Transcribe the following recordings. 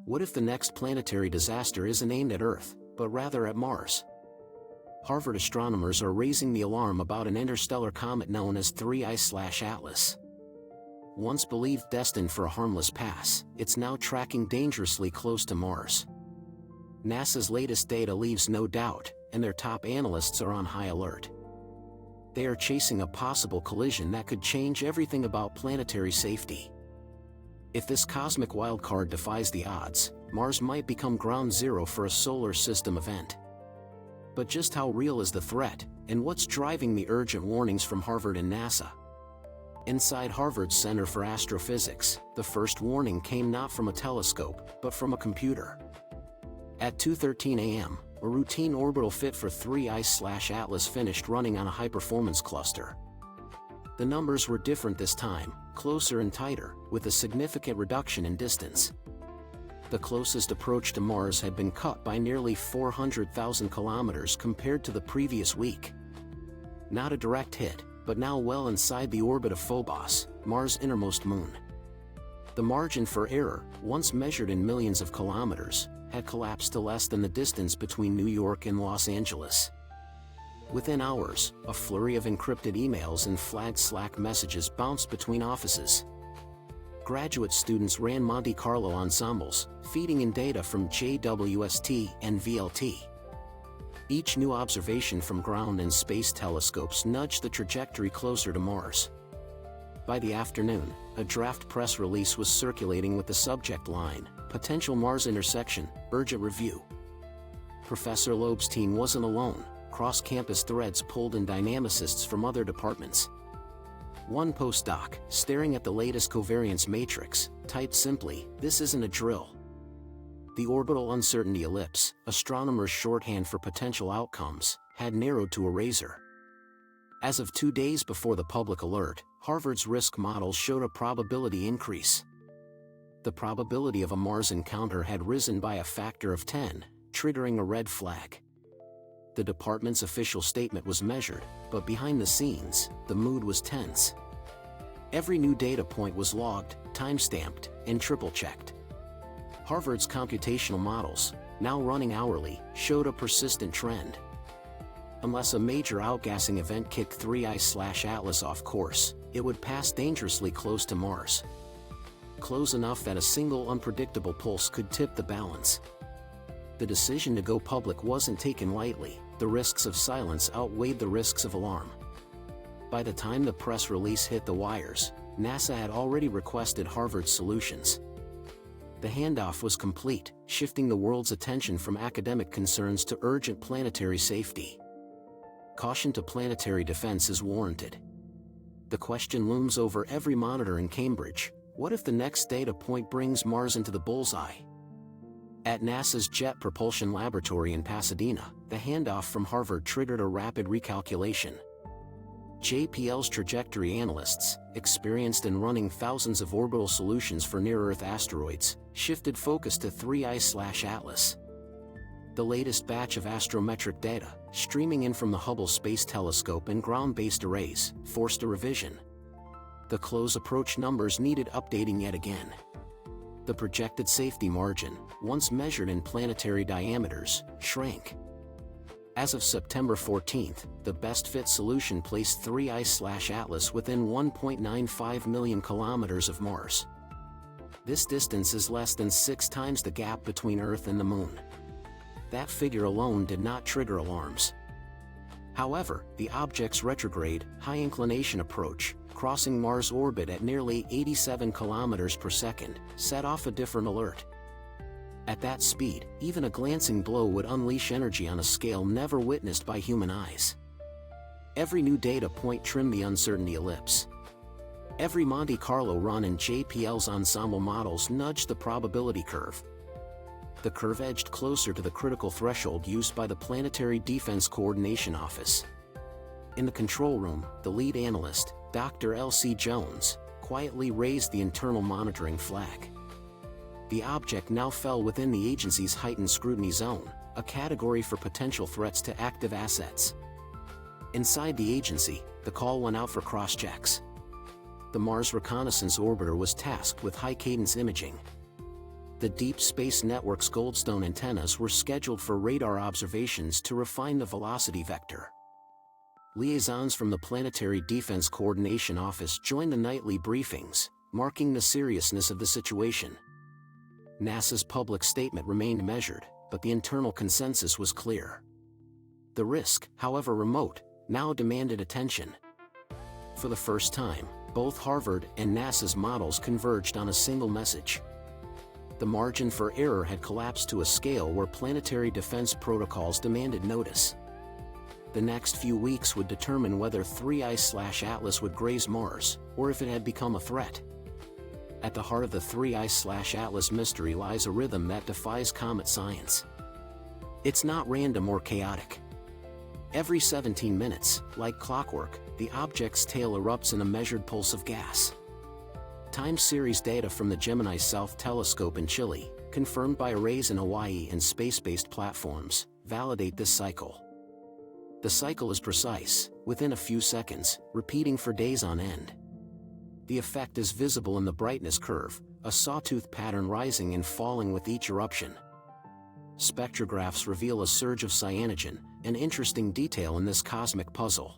What if the next planetary disaster isn't aimed at Earth, but rather at Mars? Harvard astronomers are raising the alarm about an interstellar comet known as 3I/Atlas. Once believed destined for a harmless pass, it's now tracking dangerously close to Mars. NASA's latest data leaves no doubt, and their top analysts are on high alert. They are chasing a possible collision that could change everything about planetary safety. If this cosmic wildcard defies the odds, Mars might become ground zero for a solar system event. But just how real is the threat, and what's driving the urgent warnings from Harvard and NASA? Inside Harvard's Center for Astrophysics, the first warning came not from a telescope, but from a computer. At 2:13 a.m., a routine orbital fit for 3I/Atlas finished running on a high-performance cluster. The numbers were different this time, closer and tighter, with a significant reduction in distance. The closest approach to Mars had been cut by nearly 400,000 kilometers compared to the previous week. Not a direct hit, but now well inside the orbit of Phobos, Mars' innermost moon. The margin for error, once measured in millions of kilometers, had collapsed to less than the distance between New York and Los Angeles. Within hours, a flurry of encrypted emails and flagged Slack messages bounced between offices. Graduate students ran Monte Carlo ensembles, feeding in data from JWST and VLT. Each new observation from ground and space telescopes nudged the trajectory closer to Mars. By the afternoon, a draft press release was circulating with the subject line, "Potential Mars Intersection, Urgent Review." Professor Loeb's team wasn't alone. Cross-campus threads pulled in dynamicists from other departments. One postdoc, staring at the latest covariance matrix, typed simply, "This isn't a drill." The orbital uncertainty ellipse, astronomers' shorthand for potential outcomes, had narrowed to a razor. As of 2 days before the public alert, Harvard's risk models showed a probability increase. The probability of a Mars encounter had risen by a factor of 10, triggering a red flag. The department's official statement was measured, but behind the scenes, the mood was tense. Every new data point was logged, time-stamped, and triple-checked. Harvard's computational models, now running hourly, showed a persistent trend. Unless a major outgassing event kicked 3I/Atlas off course, it would pass dangerously close to Mars. Close enough that a single unpredictable pulse could tip the balance. The decision to go public wasn't taken lightly. The risks of silence outweighed the risks of alarm. By the time the press release hit the wires, NASA had already requested Harvard's solutions. The handoff was complete, shifting the world's attention from academic concerns to urgent planetary safety. Caution to planetary defense is warranted. The question looms over every monitor in Cambridge: what if the next data point brings Mars into the bullseye? At NASA's Jet Propulsion Laboratory in Pasadena, the handoff from Harvard triggered a rapid recalculation. JPL's trajectory analysts, experienced in running thousands of orbital solutions for near-Earth asteroids, shifted focus to 3I/Atlas. The latest batch of astrometric data, streaming in from the Hubble Space Telescope and ground-based arrays, forced a revision. The close approach numbers needed updating yet again. The projected safety margin, once measured in planetary diameters, shrank. As of September 14, the best-fit solution placed 3I/Atlas within 1.95 million kilometers of Mars. This distance is less than 6 times the gap between Earth and the Moon. That figure alone did not trigger alarms. However, the object's retrograde, high-inclination approach, crossing Mars' orbit at nearly 87 kilometers per second, set off a different alert. At that speed, even a glancing blow would unleash energy on a scale never witnessed by human eyes. Every new data point trimmed the uncertainty ellipse. Every Monte Carlo run in JPL's ensemble models nudged the probability curve. The curve edged closer to the critical threshold used by the Planetary Defense Coordination Office. In the control room, the lead analyst, Dr. L.C. Jones, quietly raised the internal monitoring flag. The object now fell within the agency's heightened scrutiny zone, a category for potential threats to active assets. Inside the agency, the call went out for cross-checks. The Mars Reconnaissance Orbiter was tasked with high-cadence imaging. The Deep Space Network's Goldstone antennas were scheduled for radar observations to refine the velocity vector. Liaisons from the Planetary Defense Coordination Office joined the nightly briefings, marking the seriousness of the situation. NASA's public statement remained measured, but the internal consensus was clear. The risk, however remote, now demanded attention. For the first time, both Harvard and NASA's models converged on a single message. The margin for error had collapsed to a scale where planetary defense protocols demanded notice. The next few weeks would determine whether 3I/Atlas would graze Mars, or if it had become a threat. At the heart of the 3I/Atlas mystery lies a rhythm that defies comet science. It's not random or chaotic. Every 17 minutes, like clockwork, the object's tail erupts in a measured pulse of gas. Time series data from the Gemini South Telescope in Chile, confirmed by arrays in Hawaii and space-based platforms, validate this cycle. The cycle is precise, within a few seconds, repeating for days on end. The effect is visible in the brightness curve, a sawtooth pattern rising and falling with each eruption. Spectrographs reveal a surge of cyanogen, an interesting detail in this cosmic puzzle.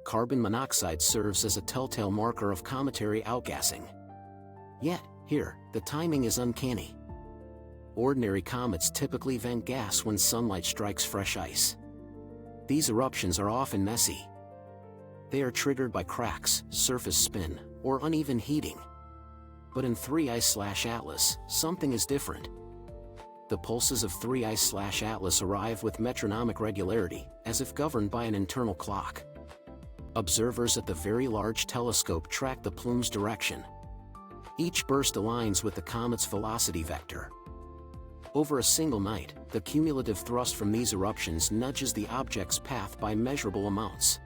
Carbon monoxide serves as a telltale marker of cometary outgassing. Yet, here, the timing is uncanny. Ordinary comets typically vent gas when sunlight strikes fresh ice. These eruptions are often messy. They are triggered by cracks, surface spin, or uneven heating. But in 3I/Atlas, something is different. The pulses of 3I/Atlas arrive with metronomic regularity, as if governed by an internal clock. Observers at the Very Large Telescope track the plume's direction. Each burst aligns with the comet's velocity vector. Over a single night, the cumulative thrust from these eruptions nudges the object's path by measurable amounts.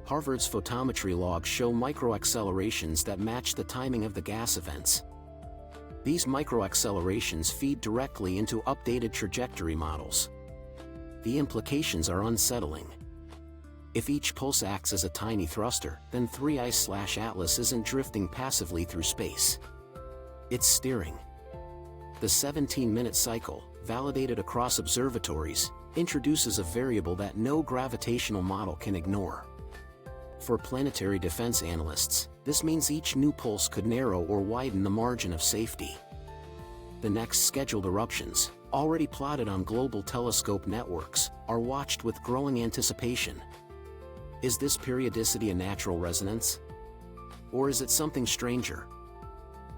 Harvard's photometry logs show microaccelerations that match the timing of the gas events. These microaccelerations feed directly into updated trajectory models. The implications are unsettling. If each pulse acts as a tiny thruster, then 3I/Atlas isn't drifting passively through space. It's steering. The 17-minute cycle, validated across observatories, introduces a variable that no gravitational model can ignore. For planetary defense analysts, this means each new pulse could narrow or widen the margin of safety. The next scheduled eruptions, already plotted on global telescope networks, are watched with growing anticipation. Is this periodicity a natural resonance? Or is it something stranger?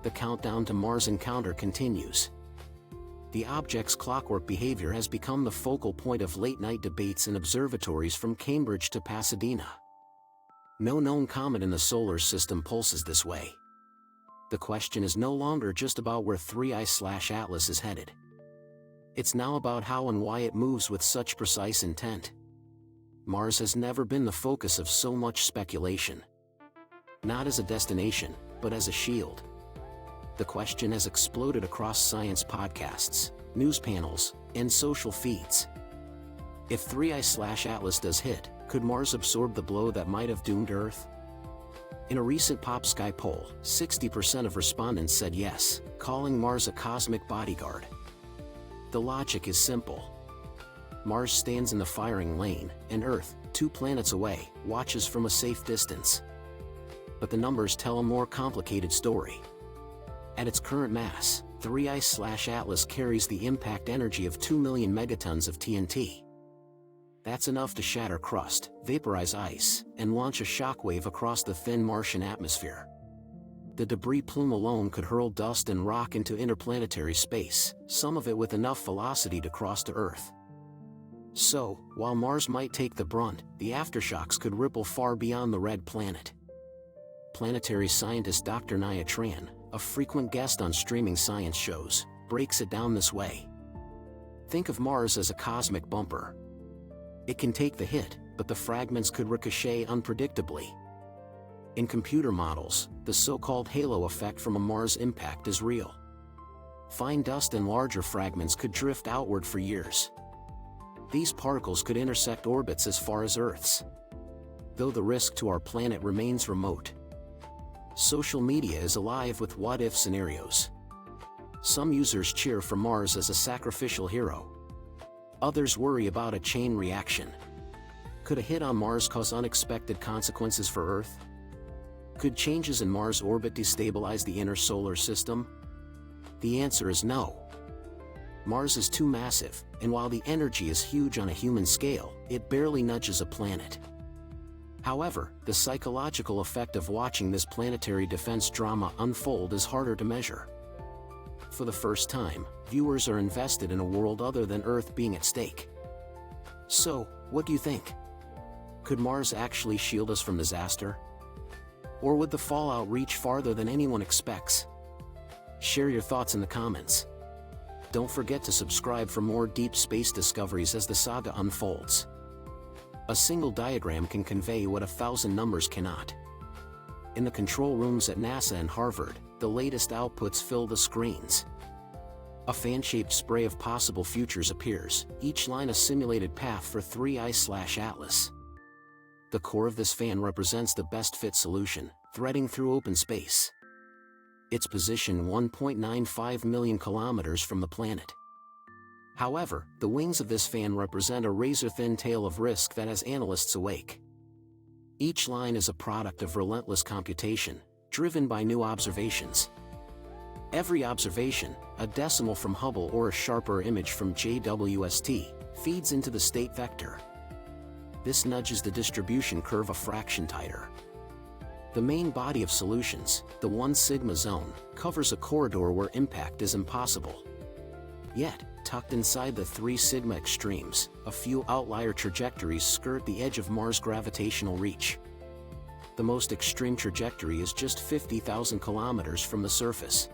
The countdown to Mars encounter continues. The object's clockwork behavior has become the focal point of late-night debates in observatories from Cambridge to Pasadena. No known comet in the solar system pulses this way. The question is no longer just about where 3I/Atlas is headed. It's now about how and why it moves with such precise intent. Mars has never been the focus of so much speculation. Not as a destination, but as a shield. The question has exploded across science podcasts, news panels, and social feeds. If 3I/Atlas does hit, could Mars absorb the blow that might have doomed Earth? In a recent PopSky poll, 60% of respondents said yes, calling Mars a cosmic bodyguard. The logic is simple. Mars stands in the firing lane, and Earth, 2 planets away, watches from a safe distance. But the numbers tell a more complicated story. At its current mass, 3I/Atlas carries the impact energy of 2 million megatons of TNT. That's enough to shatter crust, vaporize ice, and launch a shockwave across the thin Martian atmosphere. The debris plume alone could hurl dust and rock into interplanetary space, some of it with enough velocity to cross to Earth. So, while Mars might take the brunt, the aftershocks could ripple far beyond the red planet. Planetary scientist Dr. Nia Tran, a frequent guest on streaming science shows, breaks it down this way. Think of Mars as a cosmic bumper. It can take the hit, but the fragments could ricochet unpredictably. In computer models, the so-called halo effect from a Mars impact is real. Fine dust and larger fragments could drift outward for years. These particles could intersect orbits as far as Earth's. Though the risk to our planet remains remote. Social media is alive with what-if scenarios. Some users cheer for Mars as a sacrificial hero. Others worry about a chain reaction. Could a hit on Mars cause unexpected consequences for Earth? Could changes in Mars' orbit destabilize the inner solar system? The answer is no. Mars is too massive, and while the energy is huge on a human scale, it barely nudges a planet. However, the psychological effect of watching this planetary defense drama unfold is harder to measure. For the first time, viewers are invested in a world other than Earth being at stake. So, what do you think? Could Mars actually shield us from disaster? Or would the fallout reach farther than anyone expects? Share your thoughts in the comments. Don't forget to subscribe for more deep space discoveries as the saga unfolds. A single diagram can convey what 1,000 numbers cannot. In the control rooms at NASA and Harvard, the latest outputs fill the screens. A fan-shaped spray of possible futures appears, each line a simulated path for 3I/Atlas. The core of this fan represents the best-fit solution, threading through open space. Its position 1.95 million kilometers from the planet. However, the wings of this fan represent a razor-thin tale of risk that has analysts awake. Each line is a product of relentless computation, driven by new observations. Every observation, a decimal from Hubble or a sharper image from JWST, feeds into the state vector. This nudges the distribution curve a fraction tighter. The main body of solutions, the 1 sigma zone, covers a corridor where impact is impossible. Yet, tucked inside the 3 sigma extremes, a few outlier trajectories skirt the edge of Mars' gravitational reach. The most extreme trajectory is just 50,000 kilometers from the surface.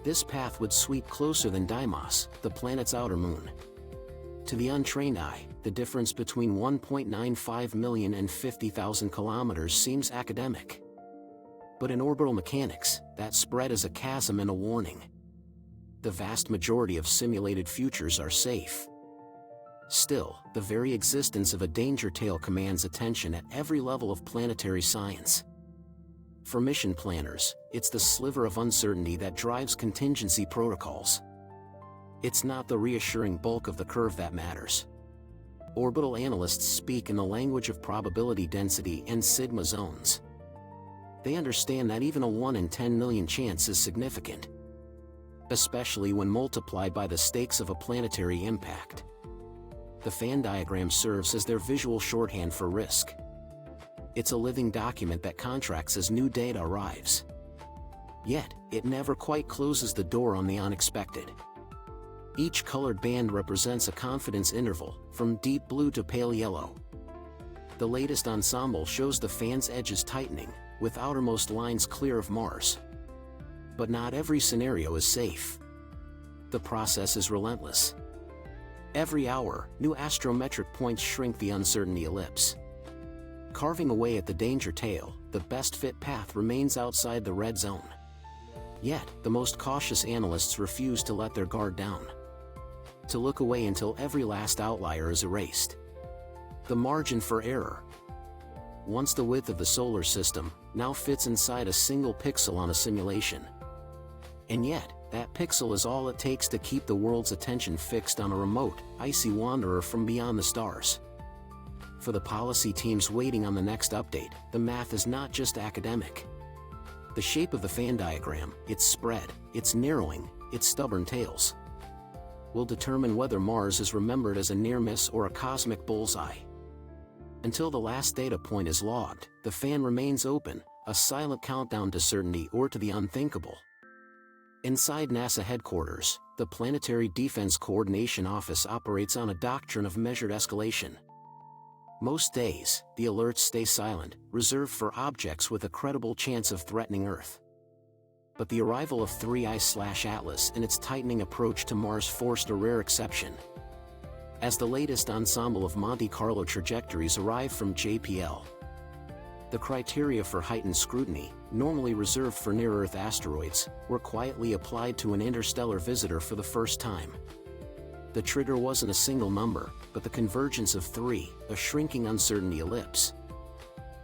This path would sweep closer than Deimos, the planet's outer moon. To the untrained eye, the difference between 1.95 million and 50,000 kilometers seems academic. But in orbital mechanics, that spread is a chasm and a warning. The vast majority of simulated futures are safe. Still, the very existence of a danger tail commands attention at every level of planetary science. For mission planners, it's the sliver of uncertainty that drives contingency protocols. It's not the reassuring bulk of the curve that matters. Orbital analysts speak in the language of probability density and sigma zones. They understand that even a 1 in 10 million chance is significant, especially when multiplied by the stakes of a planetary impact. The fan diagram serves as their visual shorthand for risk. It's a living document that contracts as new data arrives. Yet, it never quite closes the door on the unexpected. Each colored band represents a confidence interval, from deep blue to pale yellow. The latest ensemble shows the fan's edges tightening, with outermost lines clear of Mars. But not every scenario is safe. The process is relentless. Every hour, new astrometric points shrink the uncertainty ellipse. Carving away at the danger tail, the best-fit path remains outside the red zone. Yet, the most cautious analysts refuse to let their guard down. To look away until every last outlier is erased. The margin for error. Once the width of the solar system, now fits inside a single pixel on a simulation. And yet, that pixel is all it takes to keep the world's attention fixed on a remote, icy wanderer from beyond the stars. For the policy teams waiting on the next update, the math is not just academic. The shape of the fan diagram, its spread, its narrowing, its stubborn tails, will determine whether Mars is remembered as a near miss or a cosmic bullseye. Until the last data point is logged, the fan remains open, a silent countdown to certainty or to the unthinkable. Inside NASA headquarters, the Planetary Defense Coordination Office operates on a doctrine of measured escalation. Most days, the alerts stay silent, reserved for objects with a credible chance of threatening Earth. But the arrival of 3I/Atlas and its tightening approach to Mars forced a rare exception. As the latest ensemble of Monte Carlo trajectories arrive from JPL, the criteria for heightened scrutiny, normally reserved for near-Earth asteroids, were quietly applied to an interstellar visitor for the first time. The trigger wasn't a single number, but the convergence of 3, a shrinking uncertainty ellipse.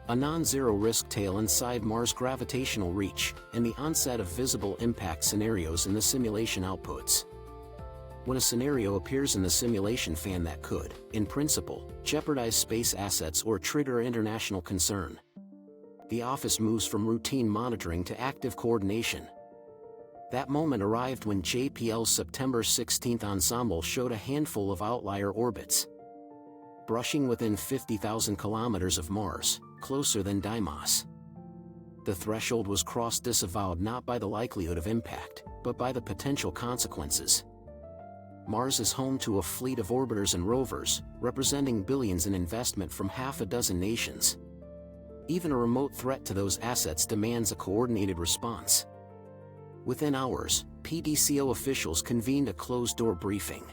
a non-zero risk tail inside Mars' gravitational reach, and the onset of visible impact scenarios in the simulation outputs. When a scenario appears in the simulation fan that could, in principle, jeopardize space assets or trigger international concern, the office moves from routine monitoring to active coordination. That moment arrived when JPL's September 16 ensemble showed a handful of outlier orbits, brushing within 50,000 kilometers of Mars, closer than Deimos. The threshold was crossed, disavowed not by the likelihood of impact, but by the potential consequences. Mars is home to a fleet of orbiters and rovers, representing billions in investment from half a dozen nations. Even a remote threat to those assets demands a coordinated response. Within hours, PDCO officials convened a closed-door briefing.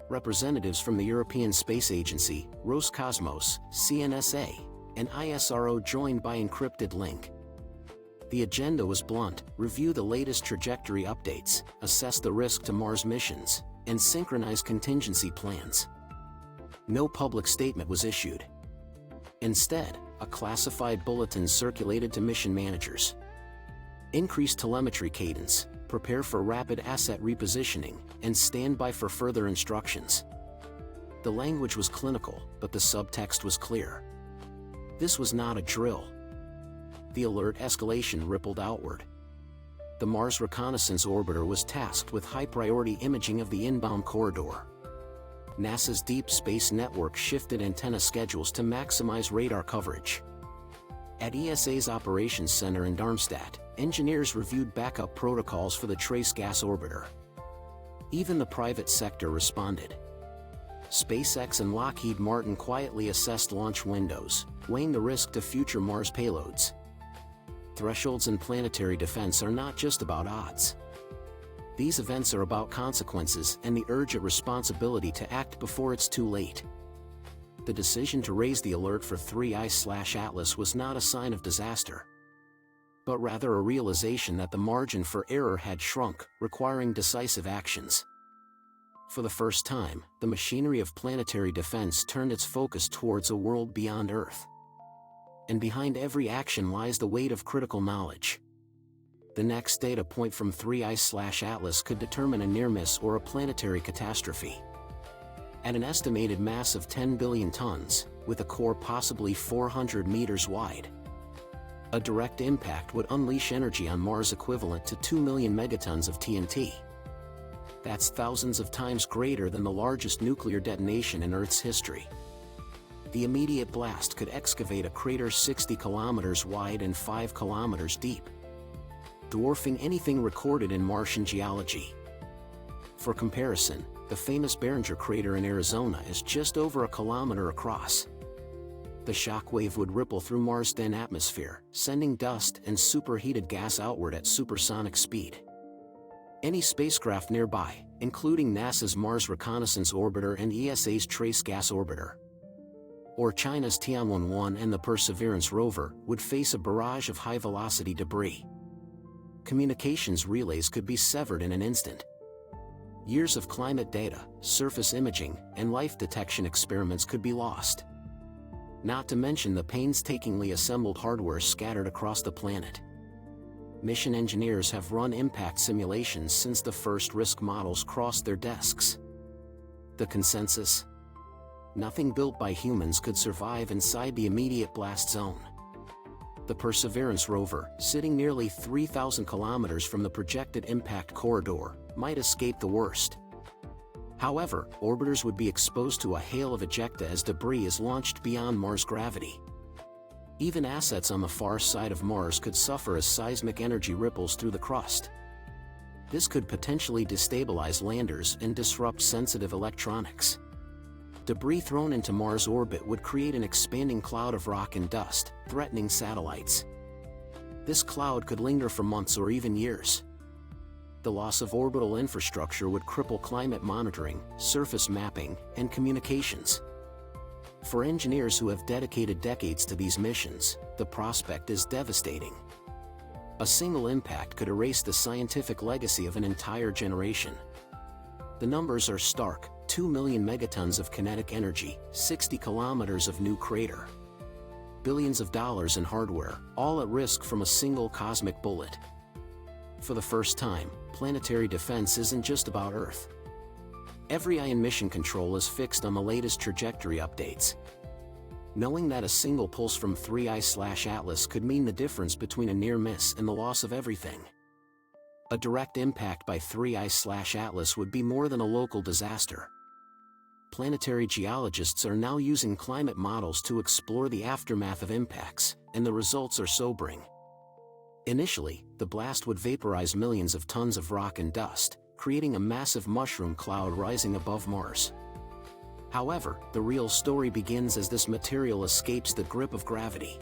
Representatives from the European Space Agency, Roscosmos, CNSA, and ISRO joined by encrypted link. The agenda was blunt: review the latest trajectory updates, assess the risk to Mars missions, and synchronize contingency plans. No public statement was issued. Instead, a classified bulletin circulated to mission managers. Increase telemetry cadence, prepare for rapid asset repositioning, and stand by for further instructions. The language was clinical, but the subtext was clear. This was not a drill. The alert escalation rippled outward. The Mars Reconnaissance Orbiter was tasked with high-priority imaging of the inbound corridor. NASA's Deep Space Network shifted antenna schedules to maximize radar coverage. At ESA's Operations Center in Darmstadt, engineers reviewed backup protocols for the Trace Gas Orbiter. Even the private sector responded. SpaceX and Lockheed Martin quietly assessed launch windows, weighing the risk to future Mars payloads. Thresholds in planetary defense are not just about odds. These events are about consequences and the urgent responsibility to act before it's too late. The decision to raise the alert for 3I/Atlas was not a sign of disaster, but rather a realization that the margin for error had shrunk, requiring decisive actions. For the first time, the machinery of planetary defense turned its focus towards a world beyond Earth. And behind every action lies the weight of critical knowledge. The next data point from 3I/Atlas could determine a near-miss or a planetary catastrophe. At an estimated mass of 10 billion tons, with a core possibly 400 meters wide, a direct impact would unleash energy on Mars equivalent to 2 million megatons of TNT. That's thousands of times greater than the largest nuclear detonation in Earth's history. The immediate blast could excavate a crater 60 kilometers wide and 5 kilometers deep, dwarfing anything recorded in Martian geology. For comparison, the famous Barringer crater in Arizona is just over a kilometer across. The shockwave would ripple through Mars' thin atmosphere, sending dust and superheated gas outward at supersonic speed. Any spacecraft nearby, including NASA's Mars Reconnaissance Orbiter and ESA's Trace Gas Orbiter, or China's Tianwen-1 and the Perseverance rover, would face a barrage of high-velocity debris. Communications relays could be severed in an instant. Years of climate data, surface imaging, and life detection experiments could be lost. Not to mention the painstakingly assembled hardware scattered across the planet. Mission engineers have run impact simulations since the first risk models crossed their desks. The consensus? Nothing built by humans could survive inside the immediate blast zone. The Perseverance rover, sitting nearly 3,000 kilometers from the projected impact corridor, might escape the worst. However, orbiters would be exposed to a hail of ejecta as debris is launched beyond Mars' gravity. Even assets on the far side of Mars could suffer as seismic energy ripples through the crust. This could potentially destabilize landers and disrupt sensitive electronics. Debris thrown into Mars' orbit would create an expanding cloud of rock and dust, threatening satellites. This cloud could linger for months or even years. The loss of orbital infrastructure would cripple climate monitoring, surface mapping, and communications. For engineers who have dedicated decades to these missions, the prospect is devastating. A single impact could erase the scientific legacy of an entire generation. The numbers are stark: 2 million megatons of kinetic energy, 60 kilometers of new crater. billions of dollars in hardware, all at risk from a single cosmic bullet. For the first time, planetary defense isn't just about Earth. Every eye in mission control is fixed on the latest trajectory updates. Knowing that a single pulse from 3I/Atlas could mean the difference between a near miss and the loss of everything. A direct impact by 3I/Atlas would be more than a local disaster. Planetary geologists are now using climate models to explore the aftermath of impacts, and the results are sobering. Initially, the blast would vaporize millions of tons of rock and dust, creating a massive mushroom cloud rising above Mars. However, the real story begins as this material escapes the grip of gravity.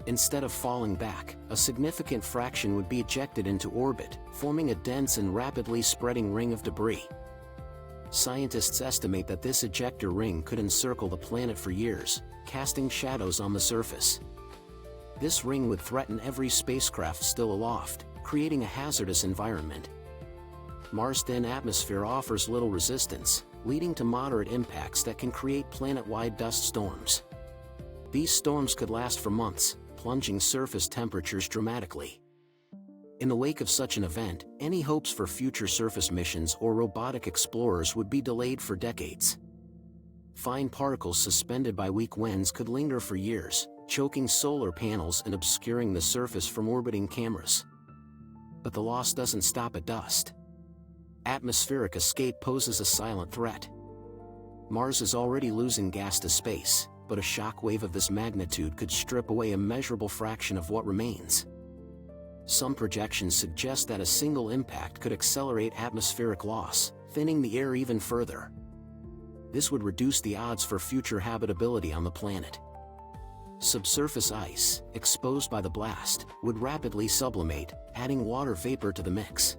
Instead of falling back, a significant fraction would be ejected into orbit, forming a dense and rapidly spreading ring of debris. Scientists estimate that this ejector ring could encircle the planet for years, casting shadows on the surface. This ring would threaten every spacecraft still aloft, creating a hazardous environment. Mars' thin atmosphere offers little resistance, leading to moderate impacts that can create planet-wide dust storms. These storms could last for months, plunging surface temperatures dramatically. In the wake of such an event, any hopes for future surface missions or robotic explorers would be delayed for decades. Fine particles suspended by weak winds could linger for years, choking solar panels and obscuring the surface from orbiting cameras. But the loss doesn't stop at dust. Atmospheric escape poses a silent threat. Mars is already losing gas to space, but a shock wave of this magnitude could strip away a measurable fraction of what remains. Some projections suggest that a single impact could accelerate atmospheric loss, thinning the air even further. This would reduce the odds for future habitability on the planet. Subsurface ice, exposed by the blast, would rapidly sublimate, adding water vapor to the mix.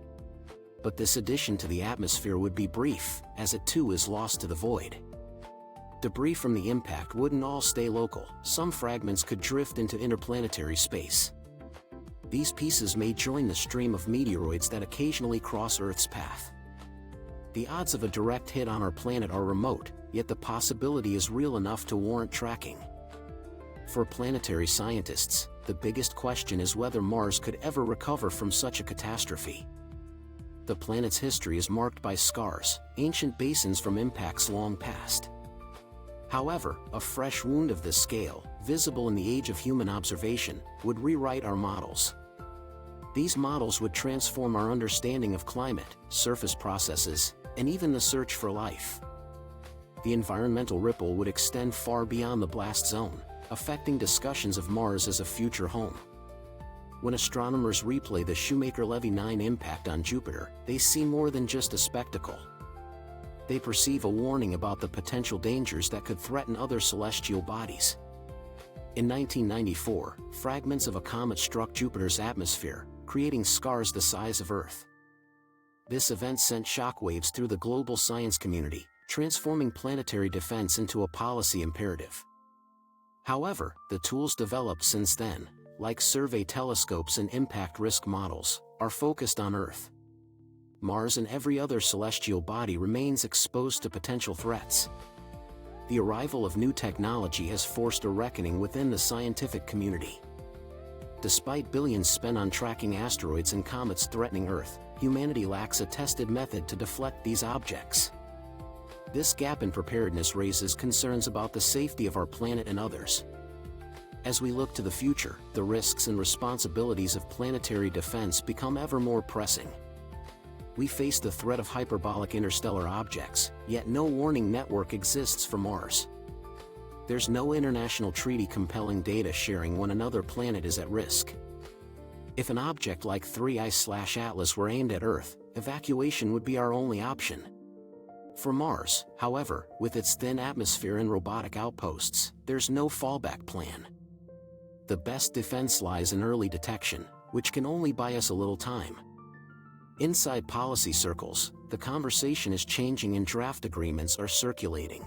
But this addition to the atmosphere would be brief, as it too is lost to the void. Debris from the impact wouldn't all stay local. Some fragments could drift into interplanetary space. These pieces may join the stream of meteoroids that occasionally cross Earth's path. The odds of a direct hit on our planet are remote, yet the possibility is real enough to warrant tracking. For planetary scientists, the biggest question is whether Mars could ever recover from such a catastrophe. The planet's history is marked by scars, ancient basins from impacts long past. However, a fresh wound of this scale, visible in the age of human observation, would rewrite our models. These models would transform our understanding of climate, surface processes, and even the search for life. The environmental ripple would extend far beyond the blast zone, affecting discussions of Mars as a future home. When astronomers replay the Shoemaker-Levy 9 impact on Jupiter, they see more than just a spectacle. They perceive a warning about the potential dangers that could threaten other celestial bodies. In 1994, fragments of a comet struck Jupiter's atmosphere, creating scars the size of Earth. This event sent shockwaves through the global science community, transforming planetary defense into a policy imperative. However, the tools developed since then, like survey telescopes and impact risk models, are focused on Earth. Mars and every other celestial body remains exposed to potential threats. The arrival of new technology has forced a reckoning within the scientific community. Despite billions spent on tracking asteroids and comets threatening Earth, humanity lacks a tested method to deflect these objects. This gap in preparedness raises concerns about the safety of our planet and others. As we look to the future, the risks and responsibilities of planetary defense become ever more pressing. We face the threat of hyperbolic interstellar objects, yet no warning network exists for Mars. There's no international treaty compelling data sharing when another planet is at risk. If an object like 3I/Atlas were aimed at Earth, evacuation would be our only option. For Mars, however, with its thin atmosphere and robotic outposts, there's no fallback plan. The best defense lies in early detection, which can only buy us a little time. Inside policy circles, the conversation is changing and draft agreements are circulating.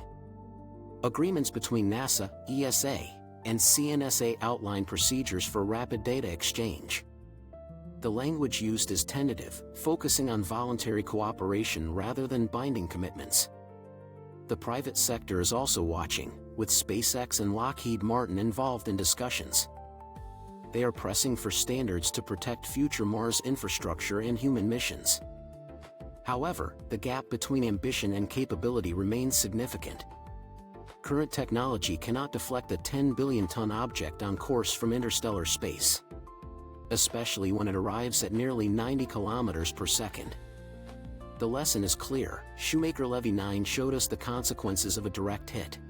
Agreements between NASA, ESA, and CNSA outline procedures for rapid data exchange. The language used is tentative, focusing on voluntary cooperation rather than binding commitments. The private sector is also watching, with SpaceX and Lockheed Martin involved in discussions. They are pressing for standards to protect future Mars infrastructure and human missions. However, the gap between ambition and capability remains significant. Current technology cannot deflect a 10 billion-ton object on course from interstellar space, especially when it arrives at nearly 90 kilometers per second. The lesson is clear. Shoemaker-Levy 9 showed us the consequences of a direct hit.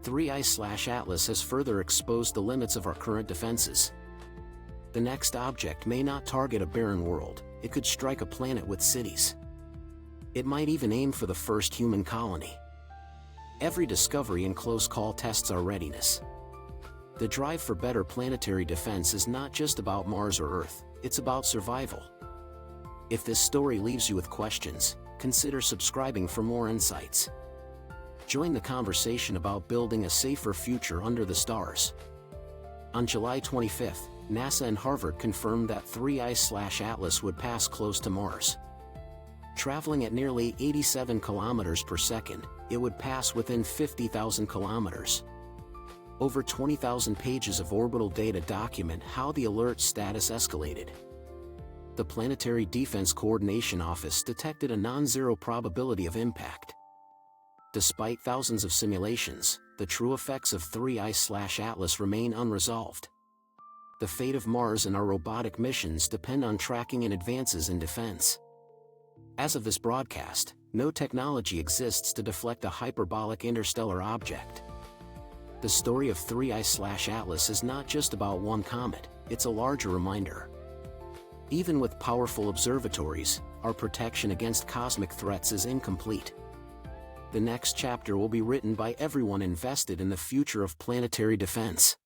3I/Atlas has further exposed the limits of our current defenses. The next object may not target a barren world, it could strike a planet with cities. It might even aim for the first human colony. Every discovery and close call tests our readiness. The drive for better planetary defense is not just about Mars or Earth, it's about survival. If this story leaves you with questions, consider subscribing for more insights. Join the conversation about building a safer future under the stars. On July 25, NASA and Harvard confirmed that 3I/Atlas would pass close to Mars. Traveling at nearly 87 kilometers per second, it would pass within 50,000 kilometers. Over 20,000 pages of orbital data document how the alert status escalated. The Planetary Defense Coordination Office detected a non-zero probability of impact. Despite thousands of simulations, the true effects of 3I/Atlas remain unresolved. The fate of Mars and our robotic missions depend on tracking and advances in defense. As of this broadcast, no technology exists to deflect a hyperbolic interstellar object. The story of 3I/Atlas is not just about one comet, it's a larger reminder. Even with powerful observatories, our protection against cosmic threats is incomplete. The next chapter will be written by everyone invested in the future of planetary defense.